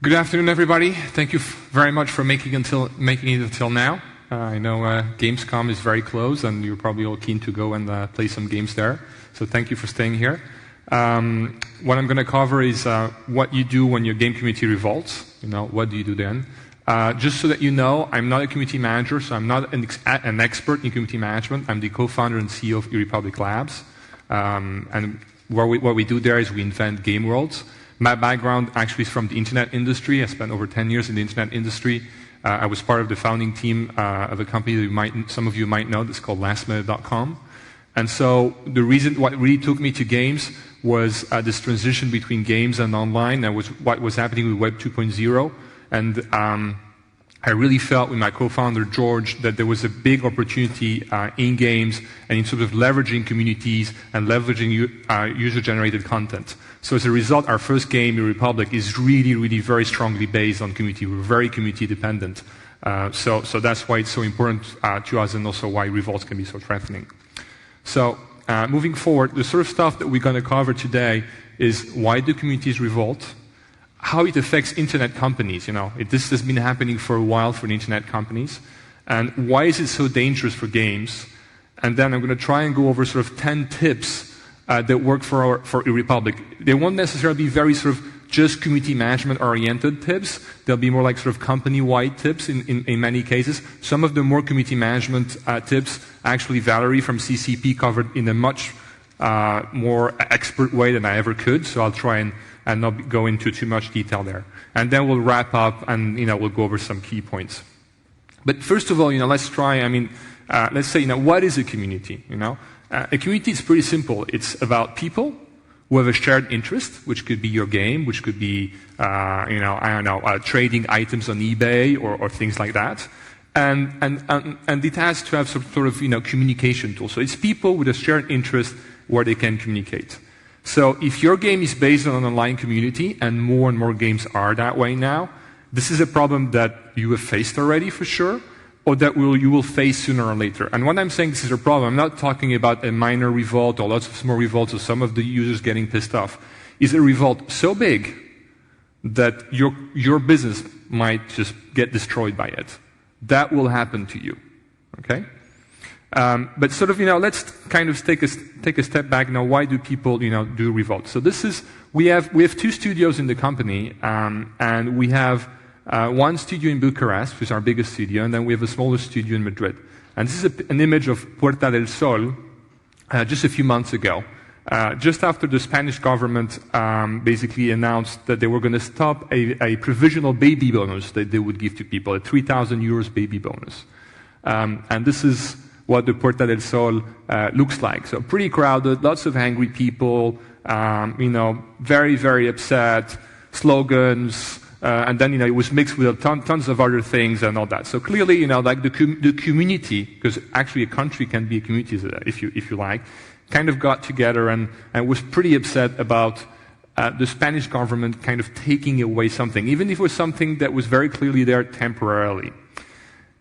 Good afternoon, everybody. Thank you very much for making it until now. I know Gamescom is very close, and you're probably all keen to go and play some games there. So thank you for staying here. What I'm going to cover is what you do when your game community revolts. What do you do then? Just so that you know, I'm not a community manager, so I'm not an expert in community management. I'm the co-founder and CEO of eRepublic Labs. And what we do there is we invent game worlds. My background actually is from the internet industry. I spent over 10 years in the internet industry. I was part of the founding team of a company that some of you might know that's called lastminute.com. And so the reason what really took me to games was this transition between games and online. That was what was happening with Web 2.0. And I really felt with my co-founder, George, that there was a big opportunity in games and in sort of leveraging communities and leveraging user-generated content. So as a result, our first game, eRepublic, is really, really very strongly based on community. We're very community-dependent. So that's why it's so important to us, and also why revolts can be so threatening. So moving forward, the sort of stuff that we're going to cover today is why do communities revolt? How it affects internet companies. This has been happening for a while for the internet companies. And why is it so dangerous for games? And then I'm going to try and go over sort of 10 tips that work for eRepublic. They won't necessarily be very sort of just community management oriented tips. They'll be more like sort of company-wide tips in many cases. Some of the more community management tips, actually Valerie from CCP covered in a much more expert way than I ever could. So I'll try and not go into too much detail there. And then we'll wrap up and we'll go over some key points. But first of all, let's try, let's say, what is a community? A community is pretty simple. It's about people who have a shared interest, which could be your game, which could be, trading items on eBay or things like that. And it has to have some sort of, communication tool. So it's people with a shared interest where they can communicate. So if your game is based on an online community, and more games are that way now, this is a problem that you have faced already for sure, or that you will face sooner or later. And when I'm saying this is a problem, I'm not talking about a minor revolt or lots of small revolts or some of the users getting pissed off. Is a revolt so big that your business might just get destroyed by it? That will happen to you, okay? But sort of, let's kind of take a step back now. Why do people, do revolt? So we have two studios in the company, and we have one studio in Bucharest, which is our biggest studio, and then we have a smaller studio in Madrid. And this is an image of Puerta del Sol just a few months ago, just after the Spanish government basically announced that they were going to stop a provisional baby bonus that they would give to people, a 3,000 euros baby bonus. And this is what the Puerta del Sol looks like. So pretty crowded, lots of angry people, very, very upset, slogans, and then, it was mixed with tons of other things and all that. So clearly, like the community, because actually a country can be a community if you like, kind of got together and was pretty upset about the Spanish government kind of taking away something, even if it was something that was very clearly there temporarily.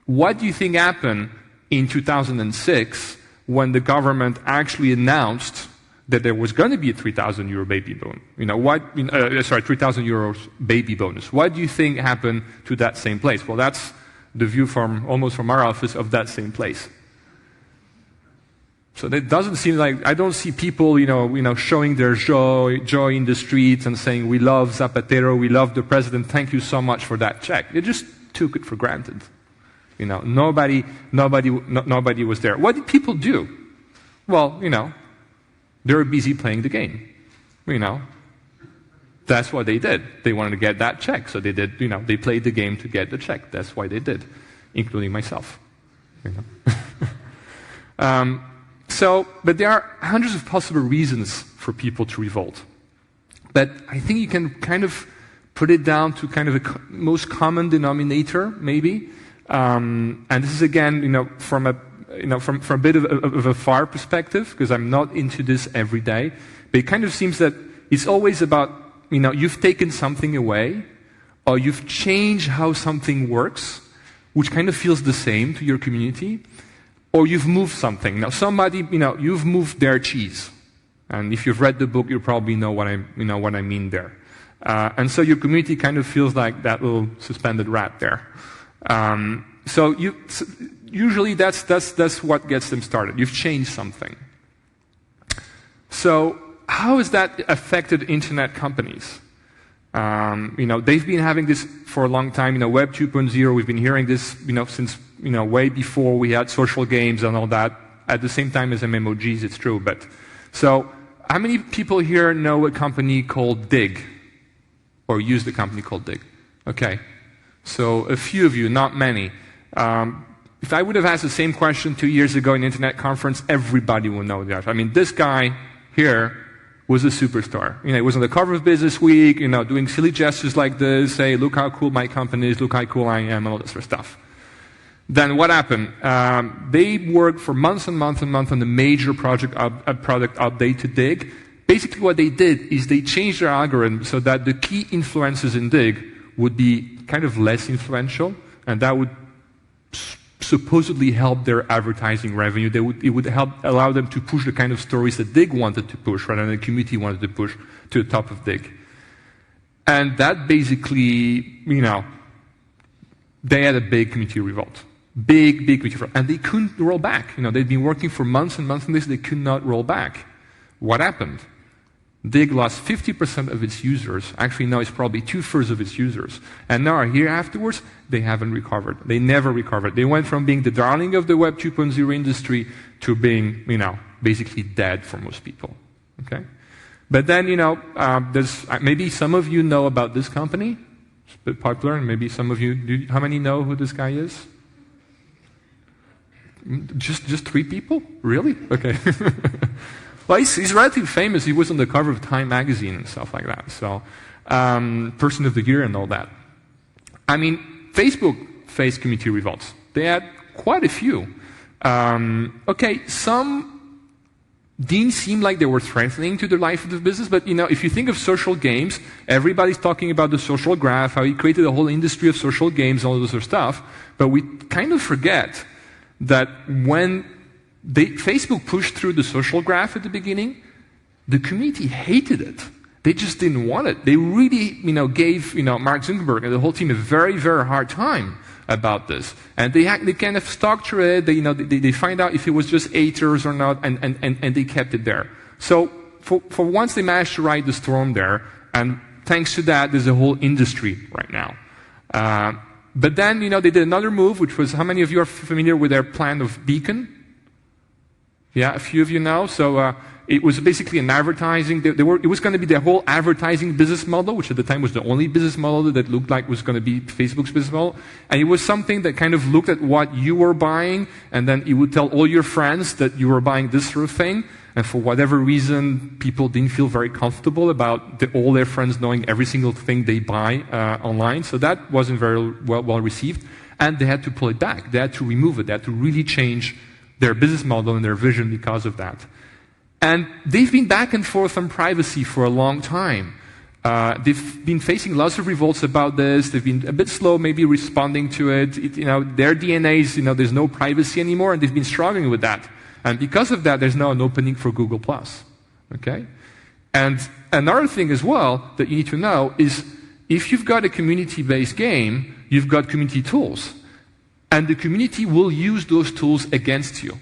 What do you think happened in 2006 when the government actually announced that there was going to be a 3,000 euro baby bonus? 3,000 euros baby bonus. What do you think happened to that same place? Well, that's the view almost from our office of that same place. So it doesn't seem like, I don't see people, showing their joy in the streets and saying, we love Zapatero, we love the president, thank you so much for that check. They just took it for granted. Nobody was there. What did people do? Well, they were busy playing the game. That's what they did. They wanted to get that check, so they did. They played the game to get the check. That's why they did, including myself. But there are hundreds of possible reasons for people to revolt. But I think you can kind of put it down to kind of a most common denominator, maybe. And this is again, from a bit of a far perspective, because I'm not into this every day. But it kind of seems that it's always about, you've taken something away, or you've changed how something works, which kind of feels the same to your community, or you've moved something. Now, somebody, you've moved their cheese, And if you've read the book, you probably know what I mean there. And so your community kind of feels like that little suspended rat there. So usually that's what gets them started. You've changed something. So how has that affected internet companies? They've been having this for a long time. Web 2.0, we've been hearing this, since, way before we had social games and all that. At the same time as MMOGs, it's true. But so, how many people here know a company called Dig, or use the company called Dig? Okay, so a few of you, not many. If I would have asked the same question 2 years ago in an internet conference, everybody would know that. I mean, this guy here was a superstar. He was on the cover of Business Week, doing silly gestures like this, say, look how cool my company is, look how cool I am, and all that sort of stuff. Then what happened? They worked for months and months and months on the major product update to Dig. Basically what they did is they changed their algorithm so that the key influencers in Dig would be kind of less influential, and that would supposedly help their advertising revenue. It would allow them to push the kind of stories that Dig wanted to push rather than the community wanted to push to the top of Dig. And that basically, they had a big community revolt. Big community revolt. And they couldn't roll back. They'd been working for months and months on this, they could not roll back. What happened? Dig lost 50% of its users. Actually, now it's probably 2/3 of its users. And now, a year afterwards, they haven't recovered. They never recovered. They went from being the darling of the Web 2.0 industry to being, basically dead for most people. Okay? But then, there's maybe some of you know about this company. It's a bit popular, and maybe some of you, how many know who this guy is? Just 3 people? Really? Okay. Well, he's relatively famous. He was on the cover of Time magazine and stuff like that. So, Person of the Year and all that. I mean, Facebook faced community revolts. They had quite a few. Okay, some didn't seem like they were threatening to the life of the business, but if you think of social games, everybody's talking about the social graph, how he created a whole industry of social games, all this sort of stuff, but we kind of forget that when Facebook pushed through the social graph at the beginning, the community hated it. They just didn't want it. They really, gave, Mark Zuckerberg and the whole team a very, very hard time about this. And they kind of stalked through it. They find out if it was just haters or not, and they kept it there. So for once, they managed to ride the storm there, and thanks to that, there's a whole industry right now. But then, they did another move, which was, how many of you are familiar with their plan of Beacon? Yeah, a few of you know. So it was basically an advertising. It was going to be their whole advertising business model, which at the time was the only business model that looked like was going to be Facebook's business model. And it was something that kind of looked at what you were buying, and then it would tell all your friends that you were buying this sort of thing. And for whatever reason, people didn't feel very comfortable about all their friends knowing every single thing they buy online. So that wasn't very well received. And they had to pull it back. They had to remove it. They had to really change their business model and their vision because of that. And they've been back and forth on privacy for a long time. They've been facing lots of revolts about this. They've been a bit slow maybe responding to it. Their DNA is, there's no privacy anymore, and they've been struggling with that. And because of that, there's now an opening for Google+. Okay? And another thing as well that you need to know is if you've got a community-based game, you've got community tools. And the community will use those tools against you.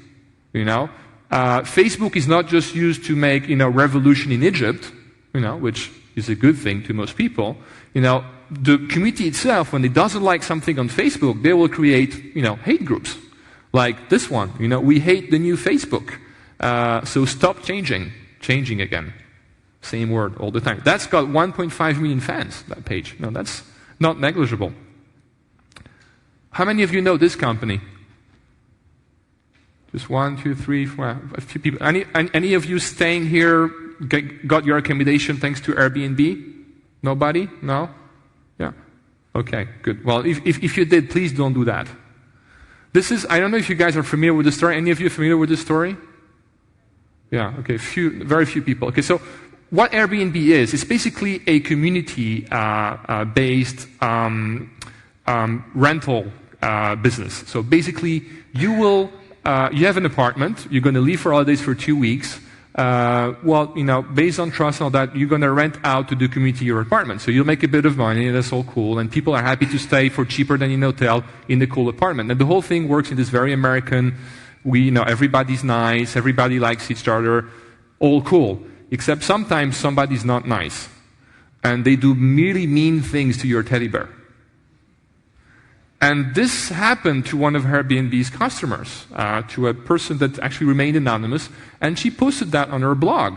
Facebook is not just used to make, revolution in Egypt, which is a good thing to most people. The community itself, when it doesn't like something on Facebook, they will create, hate groups. Like this one, we hate the new Facebook. So stop changing again. Same word all the time. That's got 1.5 million fans, that page. No, that's not negligible. How many of you know this company? Just 1, 2, 3, 4, a few people. Any of you staying here got your accommodation thanks to Airbnb? Nobody? No? Yeah. Okay, good. Well, if you did, please don't do that. This is, I don't know if you guys are familiar with the story. Any of you familiar with this story? Yeah, okay, very few people. Okay, so what Airbnb is, it's basically a community-based rental business. So basically, you have an apartment, you're going to leave for holidays for 2 weeks, well, based on trust and all that, you're going to rent out to the community your apartment. So you'll make a bit of money, and that's all cool, and people are happy to stay for cheaper than in a hotel in the cool apartment. And the whole thing works in this very American, everybody's nice, everybody likes each other, all cool. Except sometimes somebody's not nice, and they do really mean things to your teddy bear. And this happened to one of Airbnb's customers, to a person that actually remained anonymous, and she posted that on her blog.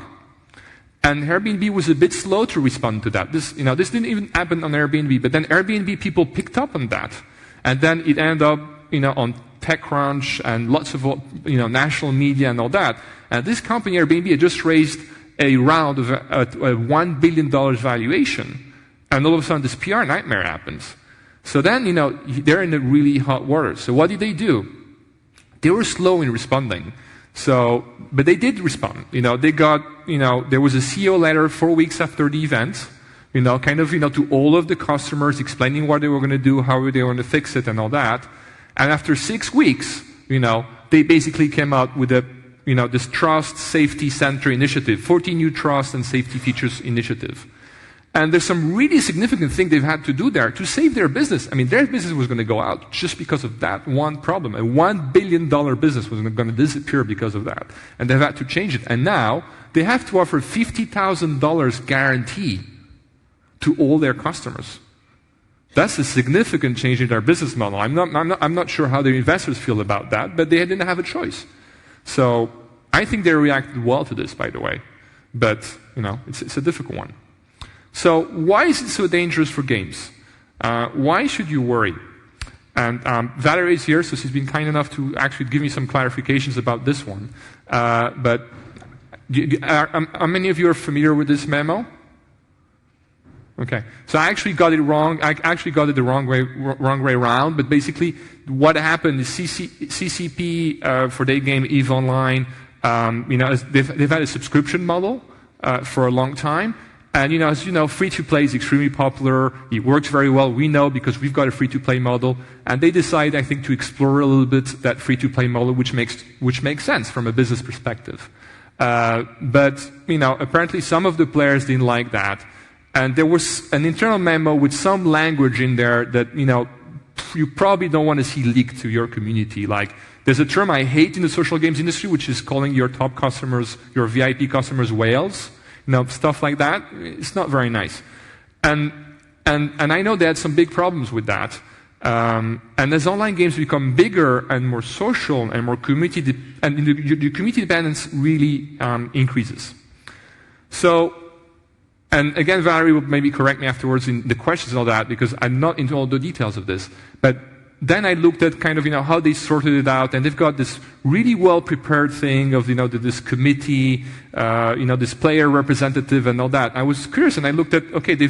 And Airbnb was a bit slow to respond to that. This didn't even happen on Airbnb, but then Airbnb people picked up on that. And then it ended up, on TechCrunch and lots of, national media and all that. And this company, Airbnb, had just raised a round of a $1 billion valuation. And all of a sudden, this PR nightmare happens. So then, they're in the really hot water. So what did they do? They were slow in responding. But they did respond. They got, there was a CEO letter 4 weeks after the event, to all of the customers explaining what they were going to do, how they were going to fix it and all that. And after 6 weeks, they basically came out with this Trust Safety Center initiative, 14 new trust and safety features initiative. And there's some really significant things they've had to do there to save their business. I mean, their business was going to go out just because of that one problem. A $1 billion business was going to disappear because of that. And they've had to change it. And now they have to offer $50,000 guarantee to all their customers. That's a significant change in their business model. I'm not sure how their investors feel about that, but they didn't have a choice. So I think they reacted well to this, by the way. But, it's a difficult one. So why is it so dangerous for games? Why should you worry? And Valerie is here, so she's been kind enough to actually give me some clarifications about this one. But how many of you are familiar with this memo? Okay, so I actually got it wrong. I actually got it the wrong way around. But basically, what happened is CCP for their game EVE Online, they've had a subscription model for a long time. And as you know, free-to-play is extremely popular. It works very well. We know because we've got a free-to-play model. And they decided, I think, to explore a little bit that free-to-play model, which makes sense from a business perspective. But apparently some of the players didn't like that. And there was an internal memo with some language in there that you probably don't want to see leaked to your community. Like, there's a term I hate in the social games industry, which is calling your top customers, your VIP customers, whales. Stuff like that. It's not very nice. And I know they had some big problems with that. And as online games become bigger and more social and more community, and the community dependence really increases. So, and again, Valerie will maybe correct me afterwards in the questions and all that, because I'm not into all the details of this. But then I looked at how they sorted it out, and they've got this really well-prepared thing of, this committee, this player representative and all that. I was curious, and I looked at, okay, they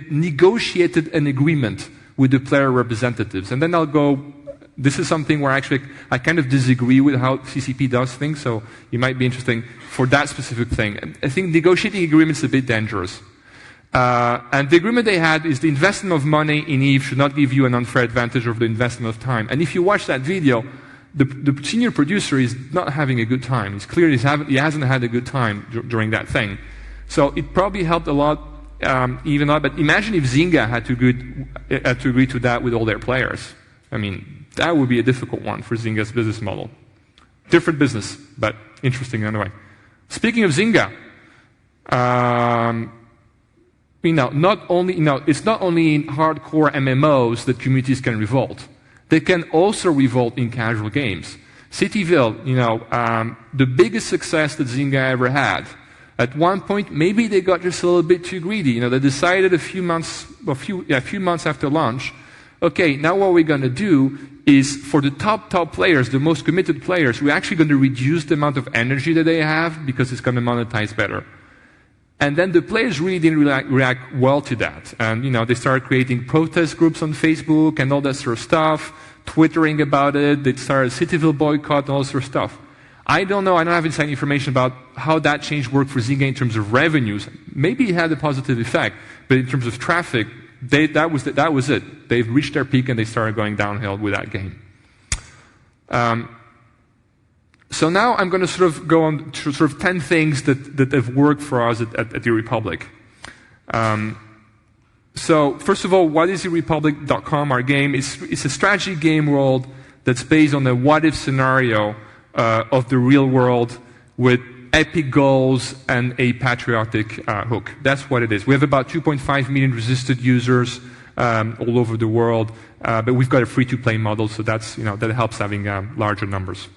negotiated an agreement with the player representatives. And then I'll go, this is something where actually I kind of disagree with how CCP does things, so it might be interesting for that specific thing. I think negotiating agreements is a bit dangerous. And the agreement they had is the investment of money in EVE should not give you an unfair advantage over the investment of time. And if you watch that video, the senior producer is not having a good time. It's clear he hasn't had a good time during that thing. So it probably helped a lot, even though, but imagine if Zynga had to agree to that with all their players. I mean, that would be a difficult one for Zynga's business model. Different business, but interesting anyway. Speaking of Zynga, it's not only in hardcore MMOs that communities can revolt. They can also revolt in casual games. Cityville, the biggest success that Zynga ever had. At one point, maybe they got just a little bit too greedy. They decided a few months after launch, okay, now what we're going to do is for the top players, the most committed players, we're actually going to reduce the amount of energy that they have because it's going to monetize better. And then the players really didn't react well to that. And, they started creating protest groups on Facebook and all that sort of stuff, twittering about it. They started a Cityville boycott and all that sort of stuff. I don't know. I don't have inside information about how that change worked for Zynga in terms of revenues. Maybe it had a positive effect, but in terms of traffic, that was it. They've reached their peak and they started going downhill with that game. So now I'm going to sort of go on to sort of 10 things that have worked for us at the Republic. So first of all, what is therepublic.com? Our game it's a strategy game world that's based on a what-if scenario of the real world with epic goals and a patriotic hook. That's what it is. We have about 2.5 million registered users all over the world, but we've got a free-to-play model, so that's that helps having larger numbers.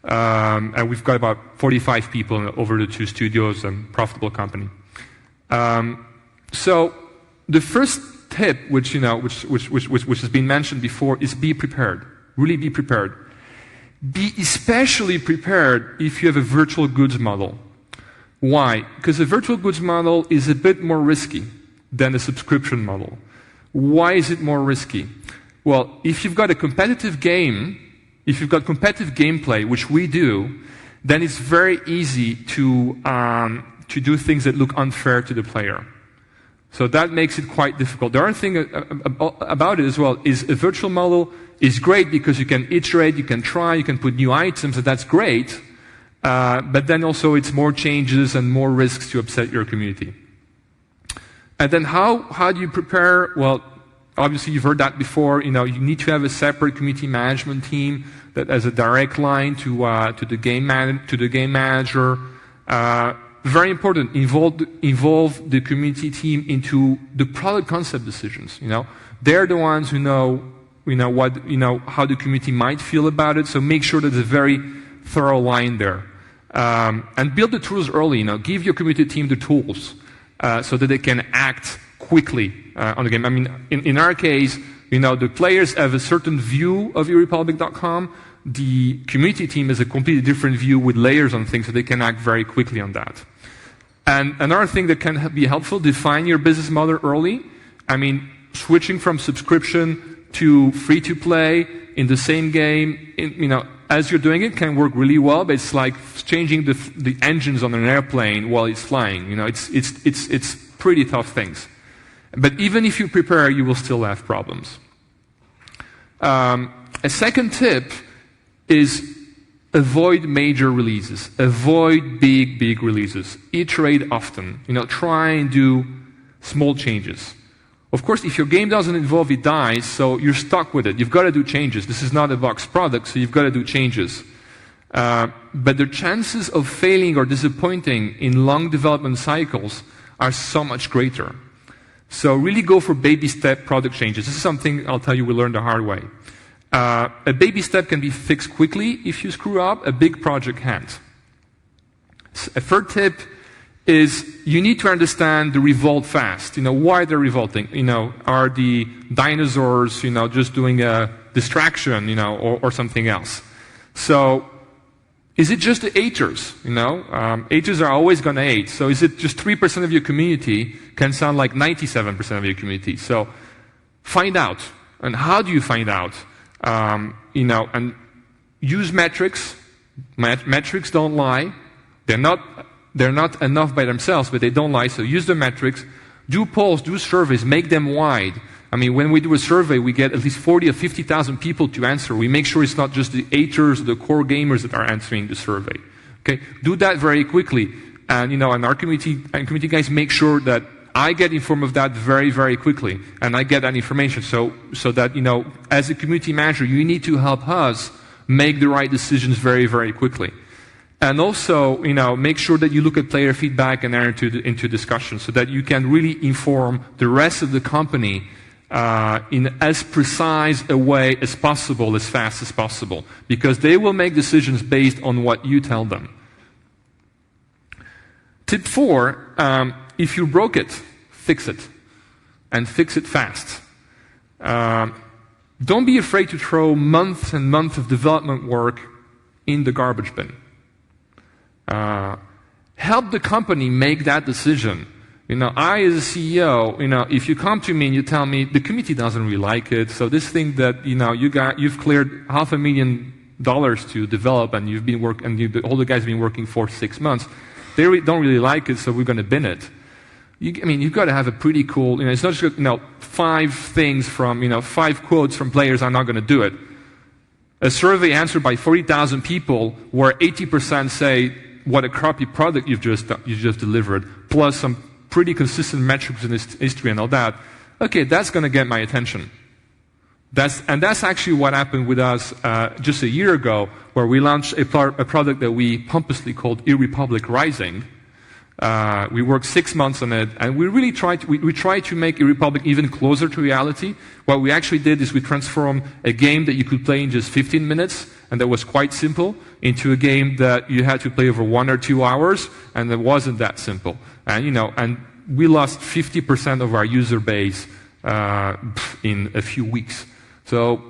And we've got about 45 people over the 2 studios and profitable company. So the first tip, which has been mentioned before, is be prepared. Really be prepared. Be especially prepared if you have a virtual goods model. Why? Because a virtual goods model is a bit more risky than a subscription model. Why is it more risky? Well, if you've got a competitive game, if you've got competitive gameplay, which we do, then it's very easy to do things that look unfair to the player. So that makes it quite difficult. The other thing about it as well is a virtual model is great because you can iterate, you can try, you can put new items, and that's great. But then also it's more changes and more risks to upset your community. And then how do you prepare? Well, obviously you've heard that before. You need to have a separate community management team that has a direct line to the game manager. Very important, involve the community team into the product concept decisions. They're the ones who know how the community might feel about it. So make sure that there's a very thorough line there, and build the tools early. Give your community team the tools so that they can act quickly on the game. I mean, in our case, the players have a certain view of therepublic.com. The community team has a completely different view with layers on things, so they can act very quickly on that. And another thing that can be helpful, define your business model early. I mean, switching from subscription to free-to-play in the same game, as you're doing it can work really well, but it's like changing the engines on an airplane while it's flying. It's pretty tough things. But even if you prepare, you will still have problems. A second tip is avoid major releases. Avoid big releases. Iterate often. Try and do small changes. Of course, if your game doesn't evolve, it dies, so you're stuck with it. You've got to do changes. This is not a box product, so you've got to do changes. But the chances of failing or disappointing in long development cycles are so much greater. So really go for baby step product changes. This is something I'll tell you we learned the hard way. A baby step can be fixed quickly if you screw up. A big project can't. A third tip is you need to understand the revolt fast. Why they're revolting. Are the dinosaurs, just doing a distraction, or something else. So, is it just the haters? Haters are always going to hate. So is it just 3% of your community can sound like 97% of your community? So, find out. And how do you find out? And use metrics. Metrics don't lie. They're not enough by themselves, but they don't lie. So use the metrics. Do polls, do surveys, make them wide. I mean, when we do a survey, we get at least 40 or 50,000 people to answer. We make sure it's not just the haters or the core gamers that are answering the survey. Okay, do that very quickly, and and our community guys make sure that I get informed of that very, very quickly, and I get that information. So that as a community manager, you need to help us make the right decisions very, very quickly. And also, make sure that you look at player feedback and enter into discussion so that you can really inform the rest of the company in as precise a way as possible, as fast as possible, because they will make decisions based on what you tell them. Tip 4, if you broke it, fix it, and fix it fast. Don't be afraid to throw months and months of development work in the garbage bin. Help the company make that decision. I as a CEO, if you come to me and you tell me the community doesn't really like it, so this thing that you've cleared $500,000 to develop, and all the guys have been working for 6 months, they don't really like it, so we're going to bin it. You've got to have a pretty cool. It's not just 5 things from 5 quotes from players are not going to do it. A survey answered by 40,000 people where 80% say what a crappy product you've just delivered, plus some pretty consistent metrics in history and all that, okay, that's going to get my attention. That's actually what happened with us just a year ago, where we launched a product that we pompously called eRepublik Rising. We worked 6 months on it, and we really tried to make eRepublik even closer to reality. What we actually did is we transformed a game that you could play in just 15 minutes, and that was quite simple, into a game that you had to play over 1 or 2 hours, and it wasn't that simple. And we lost 50% of our user base in a few weeks. So,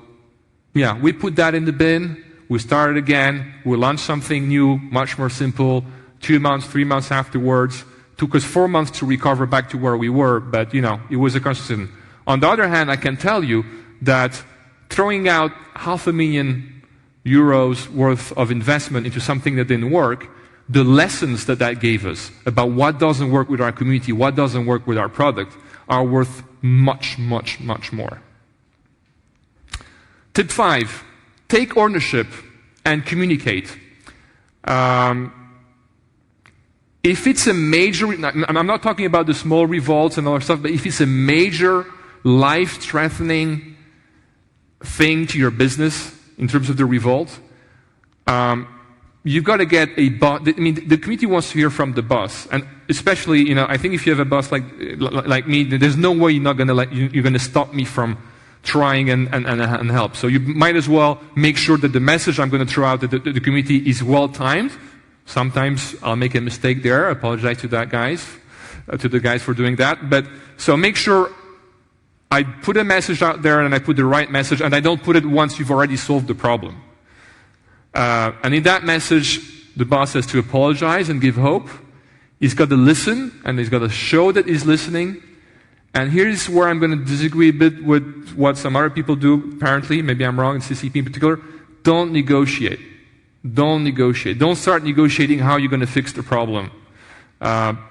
yeah, we put that in the bin. We started again. We launched something new, much more simple. 2 months, 3 months afterwards. Took us 4 months to recover back to where we were, but it was a constant. On the other hand, I can tell you that throwing out €500,000 worth of investment into something that didn't work, the lessons that gave us about what doesn't work with our community, what doesn't work with our product, are worth much, much, much more. Tip 5, take ownership and communicate. If it's a major, I'm not talking about the small revolts and other stuff, but if it's a major life-threatening thing to your business in terms of the revolt, you've got to get a boss. I mean, the community wants to hear from the boss, and especially, I think if you have a boss like me, there's no way you're going to stop me from trying and help. So you might as well make sure that the message I'm going to throw out to the community is well timed. Sometimes I'll make a mistake there. I apologize to the guys for doing that. But so make sure I put a message out there and I put the right message, and I don't put it once you've already solved the problem. And in that message, the boss has to apologize and give hope. He's got to listen, and he's got to show that he's listening. And here's where I'm going to disagree a bit with what some other people do, apparently. Maybe I'm wrong, in CCP in particular. Don't negotiate. Don't negotiate. Don't start negotiating how you're going to fix the problem.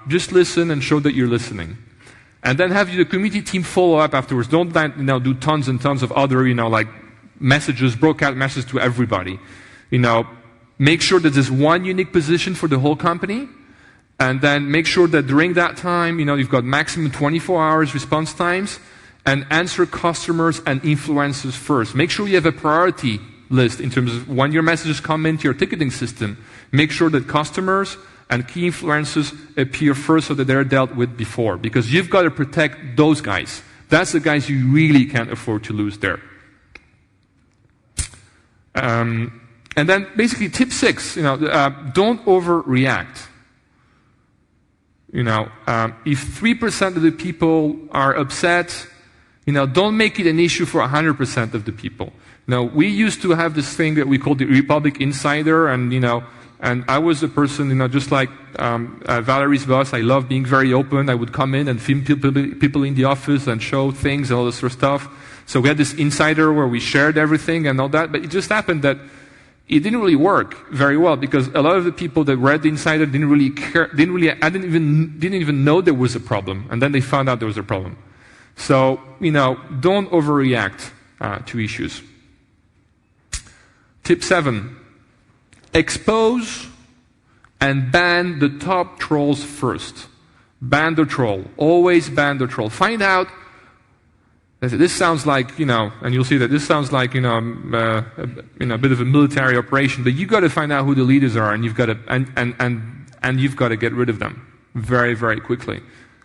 Just listen and show that you're listening. And then have the community team follow up afterwards. Don't do tons and tons of other, like messages, broadcast messages to everybody. Make sure that there's one unique position for the whole company. And then make sure that during that time, you've got maximum 24 hours response times, and answer customers and influencers first. Make sure you have a priority list in terms of when your messages come into your ticketing system. Make sure that customers and key influencers appear first so that they're dealt with before, because you've got to protect those guys. That's the guys you really can't afford to lose there. And then basically tip 6, don't overreact. If 3% of the people are upset, don't make it an issue for 100% of the people. We used to have this thing that we called the eRepublik Insider, and I was a person, just like Valerie's boss. I love being very open. I would come in and film people in the office and show things and all this sort of stuff. So we had this insider where we shared everything and all that, but it just happened that it didn't really work very well, because a lot of the people that read the insider didn't really care, didn't even know there was a problem, and then they found out there was a problem. So, don't overreact to issues. Tip 7, expose and ban the top trolls first. Ban the troll. Always ban the troll. Find out. This sounds like, and you'll see that this sounds like, a bit of a military operation, but you've got to find out who the leaders are, and you've got to, and you've got to get rid of them very, very quickly.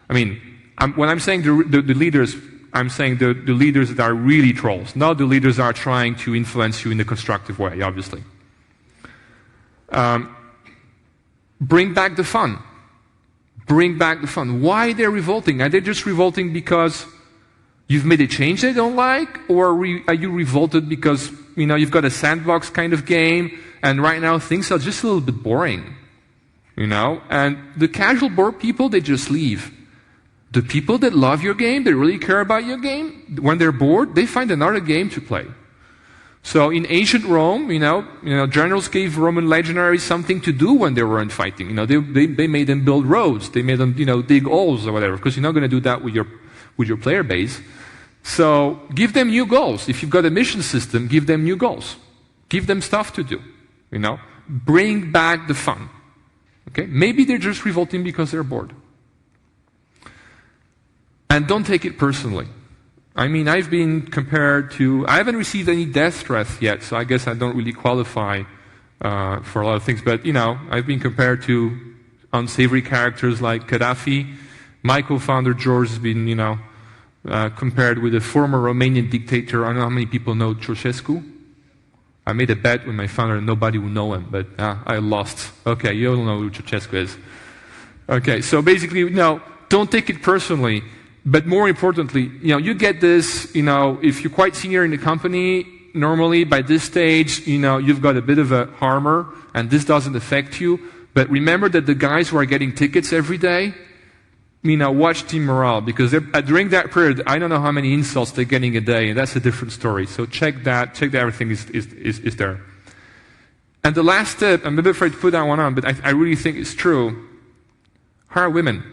I mean, when I'm saying the leaders, I'm saying the leaders that are really trolls, not the leaders that are trying to influence you in a constructive way, obviously. Bring back the fun. Bring back the fun. Why they're revolting? Are they just revolting because you've made a change they don't like? Or are you revolted because, you've got a sandbox kind of game, and right now things are just a little bit boring? And the casual bored people, they just leave. The people that love your game, they really care about your game, when they're bored, they find another game to play. So in ancient Rome, generals gave Roman legionaries something to do when they weren't fighting. They made them build roads, they made them, dig holes or whatever, because you're not going to do that with your player base. So give them new goals. If you've got a mission system, give them new goals. Give them stuff to do, you know. Bring back the fun. Okay? Maybe they're just revolting because they're bored. And don't take it personally. I mean, I've been compared to, I haven't received any death threats yet, so I guess I don't really qualify for a lot of things, but you know, I've been compared to unsavory characters like Gaddafi. My co-founder George has been, you know, compared with a former Romanian dictator. I don't know how many people know Ceausescu. I made a bet with my founder and nobody would know him, but I lost. Okay, you all know who Ceausescu is. Okay, so basically, no, don't take it personally, but more importantly, you know, you get this, you know, if you're quite senior in the company, normally by this stage, you know, you've got a bit of a armor and this doesn't affect you, but remember that the guys who are getting tickets every day, you know, watch team morale, because during that period, I don't know how many insults they're getting a day, and that's a different story. So check that everything is there. And the last tip, I'm a bit afraid to put that one on, but I really think it's true. Hire women.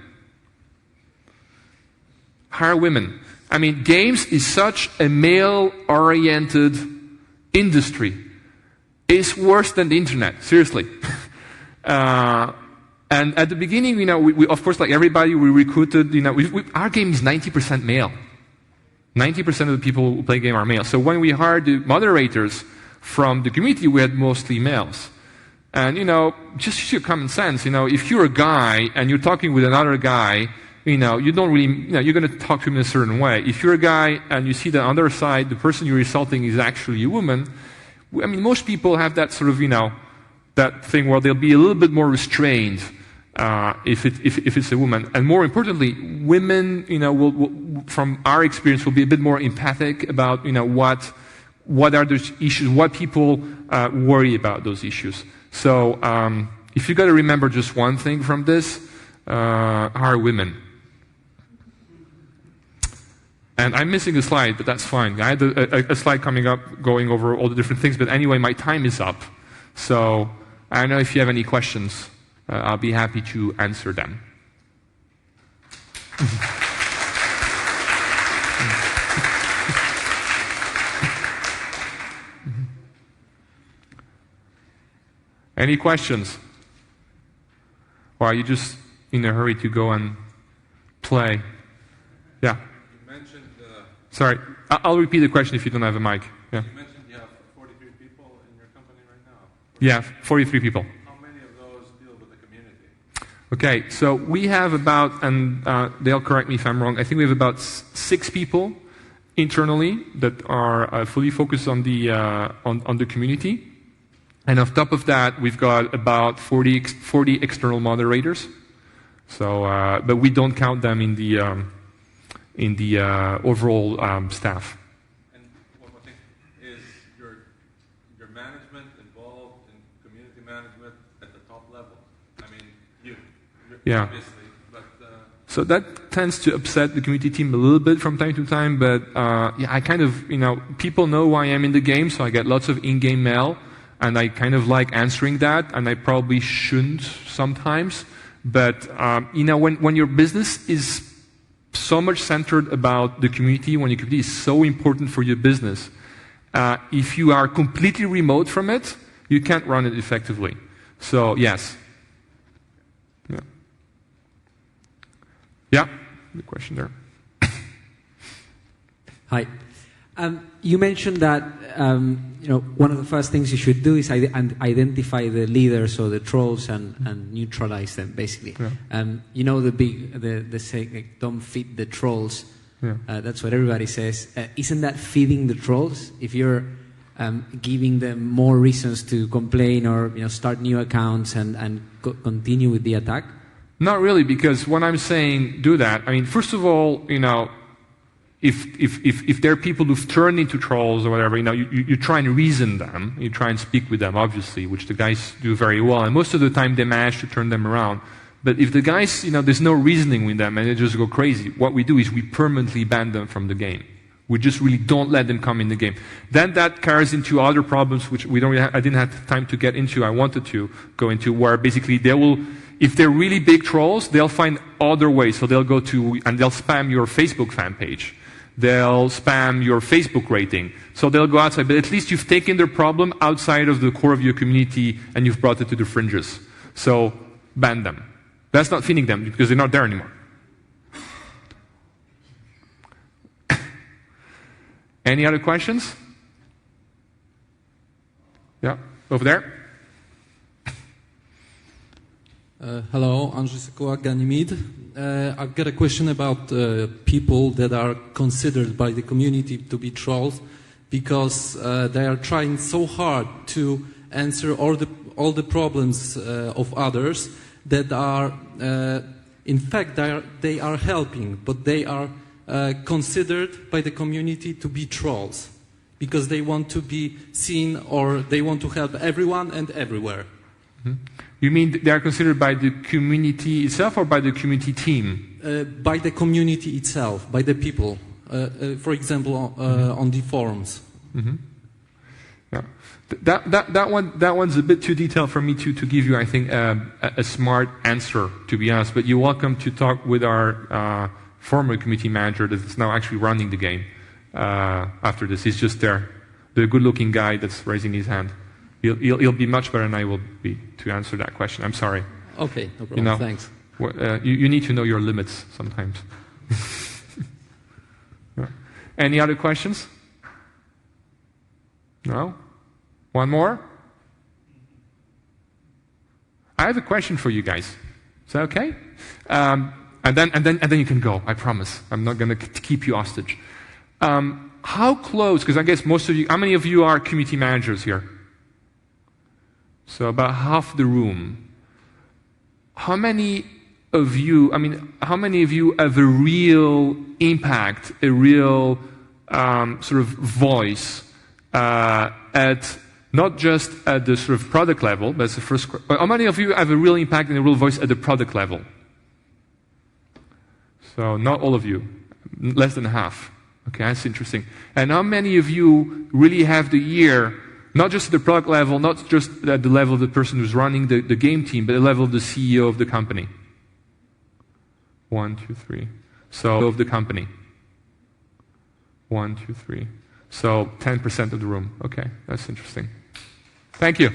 Hire women. I mean, games is such a male-oriented industry. It's worse than the internet, seriously. And at the beginning, you know, we of course, like everybody, we recruited, you know, our game is 90% male. 90% of the people who play game are male. So when we hired the moderators from the community, we had mostly males. And, you know, just use your common sense, you know, if you're a guy and you're talking with another guy, you know, you don't really, you know, you're going to talk to him in a certain way. If you're a guy and you see that on the other side, the person you're insulting is actually a woman, I mean, most people have that sort of, you know, that thing where they'll be a little bit more restrained if it's a woman. And more importantly, women, you know, will, from our experience, will be a bit more empathic about, you know, what are those issues, what people worry about those issues. So if you got to remember just one thing from this, hire women. And I'm missing a slide, but that's fine. I had a slide coming up going over all the different things, but anyway, my time is up. So I don't know if you have any questions. I'll be happy to answer them. Any questions? Or are you just in a hurry to go and play? Yeah. You mentioned... Sorry, I'll repeat the question if you don't have a mic. Yeah. You mentioned you have 43 people in your company right now. Yeah, 43 people. How many of those deal with the community? Okay, so we have about, and they'll correct me if I'm wrong, I think we have about 6 people internally that are fully focused on the community. And on top of that, we've got about 40 external moderators. So, but we don't count them in the overall staff. And one more thing, is your management involved in community management at the top level? I mean, yeah. Obviously, but... So that tends to upset the community team a little bit from time to time, but yeah, I kind of, you know, people know who I am in the game, so I get lots of in-game mail, and I kind of like answering that, and I probably shouldn't sometimes, but you know, when your business is so much centered about the community, when your community is so important for your business, if you are completely remote from it, you can't run it effectively. So yes. Yeah. Yeah, the question there. Hi. You mentioned that you know, one of the first things you should do is identify the leaders or the trolls and neutralize them, basically. Yeah. You know the saying, like, don't feed the trolls. Yeah. That's what everybody says. Isn't that feeding the trolls? If you're giving them more reasons to complain or, you know, start new accounts and continue with the attack? Not really, because when I'm saying do that, I mean, first of all, you know, if there are people who've turned into trolls or whatever, you know, you try and reason them, you try and speak with them, obviously, which the guys do very well, and most of the time they manage to turn them around. But if the guys, you know, there's no reasoning with them and they just go crazy, what we do is we permanently ban them from the game. We just really don't let them come in the game. Then that carries into other problems, which we don't really I didn't have time to get into. I wanted to go into, where basically they will, if they're really big trolls, they'll find other ways. So they'll go to, and they'll spam your Facebook fan page. They'll spam your Facebook rating. So they'll go outside, but at least you've taken their problem outside of the core of your community and you've brought it to the fringes. So ban them. That's not feeding them because they're not there anymore. Any other questions? Yeah, over there. Hello, Andrzej Sokoła, Ganymede. I've got a question about people that are considered by the community to be trolls because they are trying so hard to answer all the problems of others that are, in fact, they are helping, but they are considered by the community to be trolls because they want to be seen or they want to help everyone and everywhere. Mm-hmm. You mean they are considered by the community itself or by the community team? By the community itself, by the people. For example, on the forums. Mm-hmm. Yeah. That one's a bit too detailed for me to give you, I think, a smart answer, to be honest. But you're welcome to talk with our former community manager that is now actually running the game after this. He's just there, the good-looking guy that's raising his hand. He'll be much better than I will be to answer that question. I'm sorry. Okay, no problem. Thanks. You need to know your limits sometimes. Yeah. Any other questions? No? One more? I have a question for you guys. Is that okay? And then you can go. I promise. I'm not going to keep you hostage. How close? Because I guess most of you. How many of you are community managers here? So about half the room. How many of you have a real impact, a real sort of voice at not just at the sort of product level, that's the first question. How many of you have a real impact and a real voice at the product level? So not all of you, less than half. Okay, that's interesting. And how many of you really have the ear, not just at the product level, not just at the level of the person who's running the game team, but at the level of the CEO of the company? 1, 2, 3. So of the company. 1, 2, 3. So 10% of the room. Okay, that's interesting. Thank you.